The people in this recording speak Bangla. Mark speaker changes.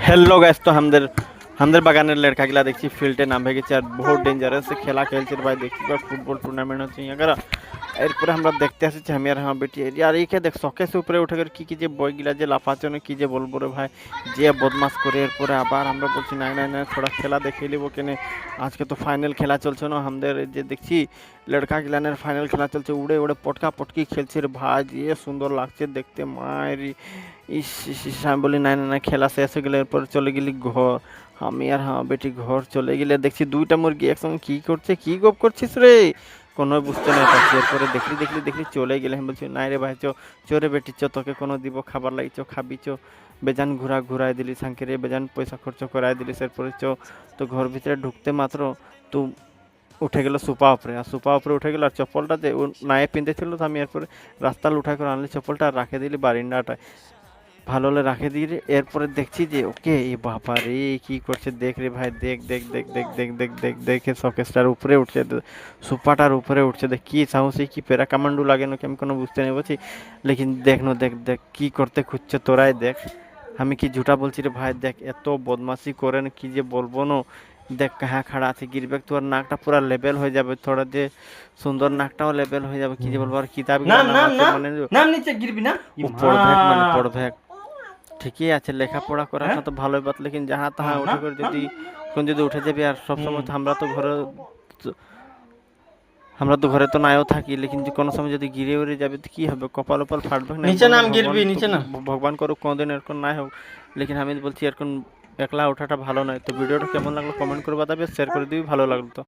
Speaker 1: हेलो गाइस, तो हमদের বাগানের লড়কাগুলা দেখছি ফিল্ডে নামে গেছে আর বহুত ডেঞ্জারাস খেলা খেলছে ভাই। দেখছি বা ফুটবল টুর্নামেন্ট হচ্ছে এগারা। এরপরে আমরা দেখতে আসছি আমি আর আমার বেটি আর এইকে দেখ শোকেসে উপরে উঠে গেলে কি কি যে বইগুলা যে লাফাচ্ছে না কি যে বলবো রে ভাই, যে বদমাস করে। এরপরে আবার আমরা বলছি না না না থোড়া খেলা দেখে নিব কেনে, আজকে তো ফাইনাল খেলা চলছে না আমাদের। যে দেখছি লড়কা গিলানের ফাইনাল খেলা চলছে, উড়ে উড়ে পটকা পটকি খেলছে রে ভাই, যে সুন্দর লাগছে দেখতে মায়েরি। ইস ইস ইস, আমি বলি না না না খেলা শেষ হয়ে গেলে এরপর চলে গেলি ঘর। আমি আর হ্যাঁ বেটি ঘর চলে গেলে দেখছি দুইটা মুরগি একসঙ্গে কি করছে, কি গপ করছিস রে, কোনো বুঝতে নাই পারছি। এরপরে দেখলি দেখলি দেখলি চলে গেলে আমি বলছি নাই রে ভাই, চোরে বেটি তোকে কোনো দিব খাবার লাগি, খাবি বেজান ঘুরাই দিলি সাংকে রে, বেজান পয়সা খরচ করাই দিলিস। এরপরে তো ঘর ভিতরে ঢুকতে মাত্র তো উঠে গেল সুপা উপরে, আর সুপা উপরে উঠে গেল আর চপ্পলটা যে ও নায়ে পিনতে ছিল, তো আমি এরপরে রাস্তাল উঠাই করে আনলি চপ্পলটা আর রাখে দিলি বারিন্দাটায়, ভালো হলে রাখে দিয়ে রে। এরপরে দেখছি যে ওকে এ বাবা রে কি করছে দেখ রে ভাই, দেখ দেখ দেখ দেখ দেখ দেখ দেখ দেখে শোকেসটার উপরে উঠছে, সুপাটার উপরে উঠছে, দেখ কি সাহসী কি পেরা কামান্ডু লাগে নাকি আমি কোনো বুঝতে নেই বলছি। লেকিন দেখ নো, দেখ দেখ কি করতে খুঁজছে তোরাই দেখ, আমি কি ঝুটা বলছি রে ভাই। দেখ এত বদমাশি করেন কি যে বলবো না। দেখ কাহা খাড়া আছে গিরবেক, তোর নাকটা পুরা লেভেল হয়ে যাবে, থোড়া যে সুন্দর নাকটাও লেভেল হয়ে যাবে। কি যে বলবো আর কিতাব
Speaker 2: নাম
Speaker 1: নাম
Speaker 2: নাম
Speaker 1: আছে
Speaker 2: নাম
Speaker 1: মানে
Speaker 2: নাম নিচে গিরবি না
Speaker 1: পড়ভেক মানে পড়ভেক। ঠিকই আছে লেখাপড়া করাটা
Speaker 2: হ্যাঁ
Speaker 1: তো ভালোই বাত, লেকিন যাহা তাহা
Speaker 2: নাম
Speaker 1: উঠে করে যদি কোন যদি উঠে যাবি আর সবসময় তো আমরা তো ঘরে তো নাইও থাকি, লেকিন যে কোনো সময় যদি গিরে উড়ে যাবে তো কি হবে, কপাল ওপাল ফাটবে না।
Speaker 2: নিচে নাম গিরবি নিচে নাম
Speaker 1: ভগবান করুক কোনোদিন এরকম নাই হোক, লেকিন আমি বলছি এরকম একলা ওঠাটা ভালো নয়। তো ভিডিওটা কেমন লাগলো কমেন্ট করে বাতাবে, শেয়ার করে দিবি ভালো লাগলো তো।